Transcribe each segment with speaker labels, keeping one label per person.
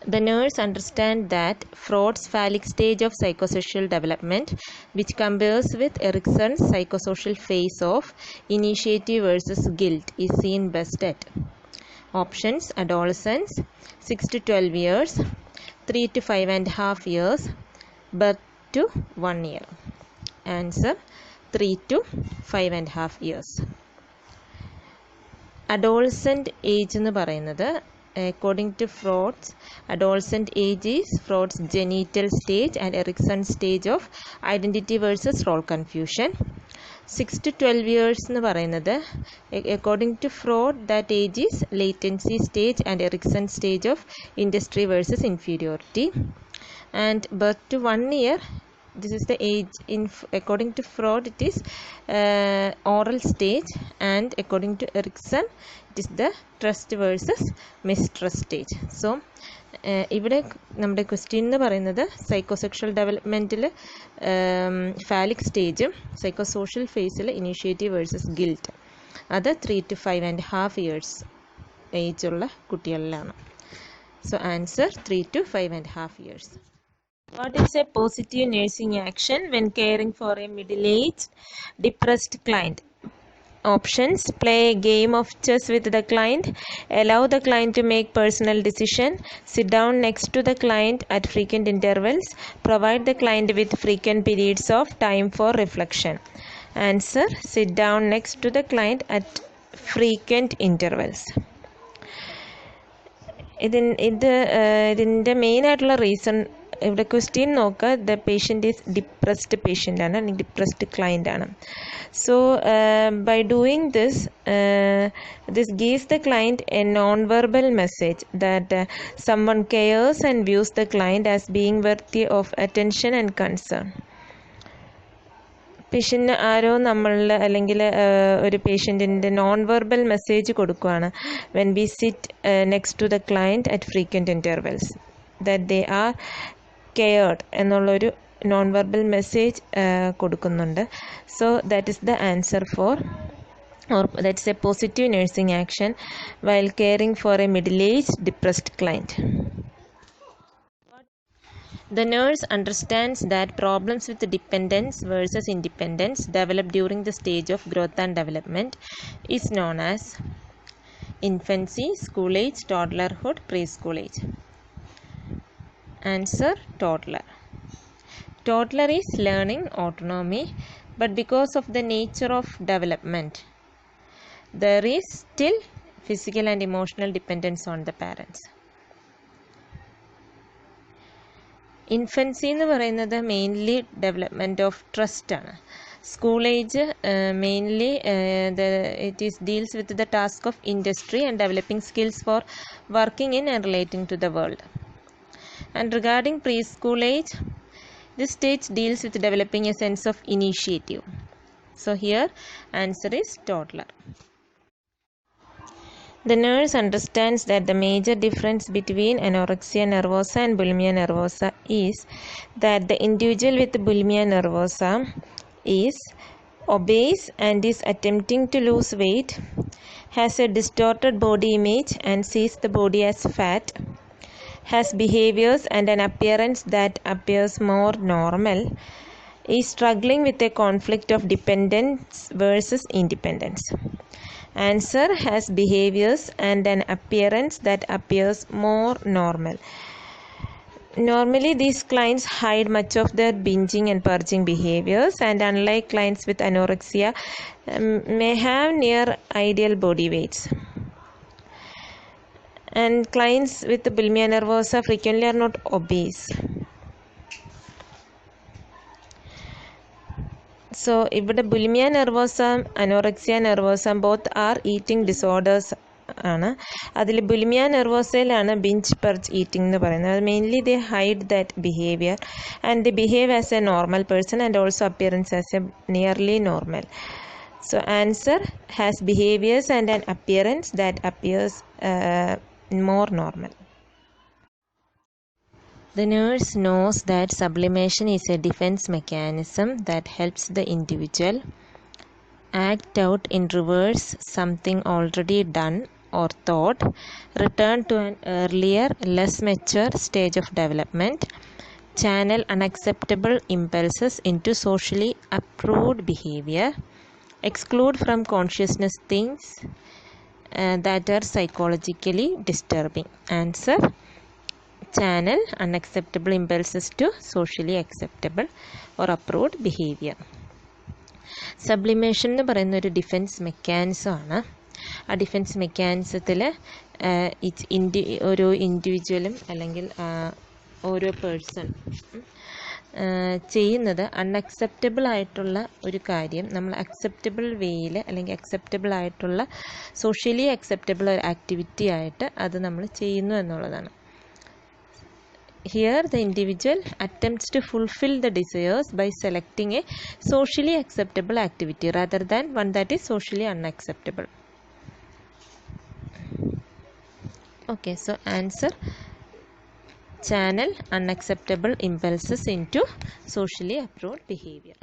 Speaker 1: The nurse understands that Freud's phallic stage of psychosocial development, which compares with Ericksons' psychosocial phase of initiative versus guilt, is seen best at options: adolescence 6 to 12 years, 3 to 5.5 years, birth to 1 year. Answer: 3 to 5.5 years. Adolescent age എന്ന് പറയുന്നത് according to Freud's adolescent age is Freud's genital stage and Erickson's stage of identity versus role confusion. 6 to 12 years എന്ന് പറയുന്നത് according to Freud that age is latency stage and Erickson's stage of industry versus inferiority. And birth to 1 year, this is the age according to Freud it is oral stage, and according to Erickson it is the trust versus mistrust stage. So ഇവിടെ നമ്മുടെ question എന്ന് പറയുന്നത് psychosexual ഡെവലപ്മെൻറ്റിൽ phallic സ്റ്റേജും psychosocial ഫേസിൽ initiative versus guilt അത് 3 to 5.5 years ഏജുള്ള കുട്ടികളിലാണ്. So answer 3 to 5.5 years. What is a positive nursing action when caring for a middle-aged, depressed client? Options: play a game of chess with the client, allow the client to make personal decision, sit down next to the client at frequent intervals, provide the client with frequent periods of time for reflection. Answer: sit down next to the client at frequent intervals. ഇതിൻ്റെ മെയിനായിട്ടുള്ള reason ഇവിടെ question നോക്കുക, the patient is depressed patient ആണ്, അല്ലെങ്കിൽ depressed client ആണ്. So by doing this gives the client a non verbal message that someone cares and views the client as being worthy of attention and concern. പേഷ്യൻറ്റിന് ആരോ നമ്മളിൽ അല്ലെങ്കിൽ ഒരു പേഷ്യൻറ്റിൻ്റെ non verbal message കൊടുക്കുകയാണ് when we sit next to the client at frequent intervals that they are cared എന്നുള്ളൊരു non verbal message കൊടുക്കുന്നുണ്ട്. So that is the answer for or that's a positive nursing action while caring for a middle-aged depressed client. The nurse understands that problems with dependence versus independence develop during the stage of growth and development is known as infancy, school age, toddlerhood, preschool age. Answer: toddler. Toddler is learning autonomy, but because of the nature of development, there is still physical and emotional dependence on the parents. Infancy എന്ന് പറയുന്നത് mainly development of trust ആണ്. School age mainly it is deals with the task of industry and developing skills for working in and relating to the world. And regarding pre school age, this stage deals with developing a sense of initiative. So here answer is toddler. The nurse understands that the major difference between anorexia nervosa and bulimia nervosa is that the individual with bulimia nervosa is obese and is attempting to lose weight, has a distorted body image and sees the body as fat, has behaviors and an appearance that appears more normal, is struggling with a conflict of dependence versus independence. Answer: has behaviors and an appearance that appears more normal. Normally these clients hide much of their binging and purging behaviors, and unlike clients with anorexia may have near ideal body weights. And clients with bulimia nervosa frequently are not obese. So ഇവിടെ bulimia nervosa, anorexia nervosa both are eating disorders ആണ്. അതിൽ bulimia nervosaയിലാണ് binge purge eating എന്ന് പറയുന്നത്. Mainly they hide that behavior and they behave as a normal person and also appearance as a nearly normal. So answer: has behaviors and an appearance that appears more normal. The nurse knows that sublimation is a defense mechanism that helps the individual act out in reverse something already done or thought, return to an earlier, less mature stage of development, channel unacceptable impulses into socially approved behavior, exclude from consciousness things that are psychologically disturbing. Answer: channel unacceptable impulses to socially acceptable or approved behavior. Sublimation എന്ന് പറയുന്ന ഒരു defence mechanism ആണ്. ആ defence മെക്കാനിസത്തിൽ ഓരോ ഇൻഡിവിജ്വലും അല്ലെങ്കിൽ ഓരോ person ചെയ്യുന്നത് unacceptable ആയിട്ടുള്ള ഒരു കാര്യം നമ്മൾ അക്സെപ്റ്റബിൾ വേയിൽ അല്ലെങ്കിൽ അക്സെപ്റ്റബിൾ ആയിട്ടുള്ള സോഷ്യലി അക്സെപ്റ്റബിൾ ഒരു ആക്ടിവിറ്റി ആയിട്ട് അത് നമ്മൾ ചെയ്യുന്നു എന്നുള്ളതാണ്. Here, the individual attempts to fulfill the desires by selecting a socially acceptable activity rather than one that is socially unacceptable. Okay, so answer: channel unacceptable impulses into socially approved behavior.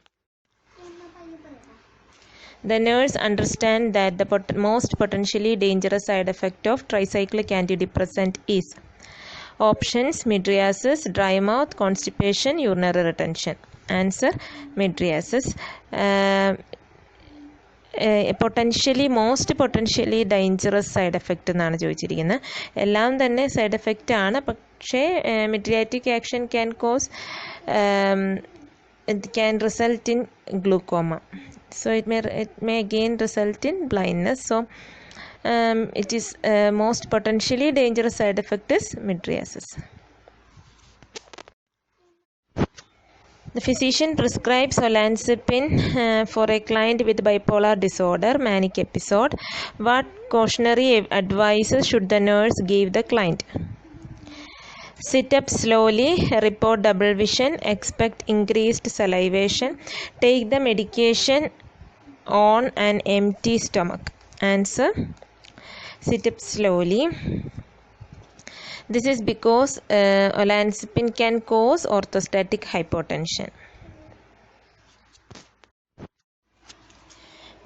Speaker 1: The nurse understands that the most potentially dangerous side effect of tricyclic antidepressant is options: mydriasis, dry mouth, constipation, urinary retention. Answer: mydriasis. Most potentially dangerous side effect എന്നാണ് ചോദിച്ചിരിക്കുന്നത്. എല്ലാം തന്നെ side effect ആണ്, പക്ഷേ mydriatic action can result in glaucoma. So it may again result in blindness. So it is most potentially dangerous side effect is mydriasis. The physician prescribes olanzapine for a client with bipolar disorder, manic episode. What cautionary advices should the nurse give the client? Sit up slowly, report double vision, expect increased salivation, take the medication on an empty stomach. Answer: sit up slowly. This is because olanzapine can cause orthostatic hypotension.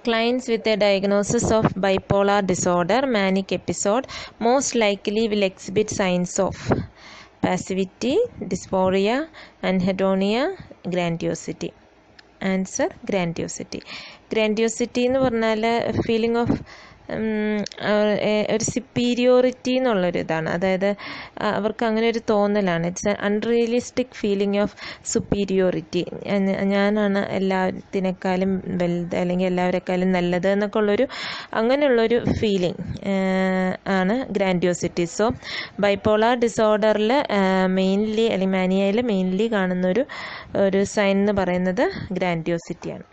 Speaker 1: Clients with a diagnosis of bipolar disorder, manic episode, most likely will exhibit signs of passivity, dysphoria, anhedonia, grandiosity. Answer: grandiosity. Grandiosity എന്ന് പറഞ്ഞാൽ feeling of ഒരു superiority എന്നുള്ളൊരിതാണ്. അതായത് അവർക്ക് അങ്ങനെ ഒരു തോന്നലാണ്. It's unrealistic feeling of superiority. ഞാനാണ് എല്ലാത്തിനേക്കാളും വലുത് അല്ലെങ്കിൽ എല്ലാവരെക്കാളും നല്ലത് എന്നൊക്കെ ഉള്ളൊരു അങ്ങനെയുള്ളൊരു ഫീലിംഗ് ആണ് ഗ്രാൻഡിയോസിറ്റി. സോ ബൈപ്പോളാർ ഡിസോർഡറിൽ മെയിൻലി അല്ലെങ്കിൽ മാനിയയിൽ മെയിൻലി കാണുന്നൊരു സൈൻ എന്ന് പറയുന്നത് ഗ്രാൻഡിയോസിറ്റിയാണ്.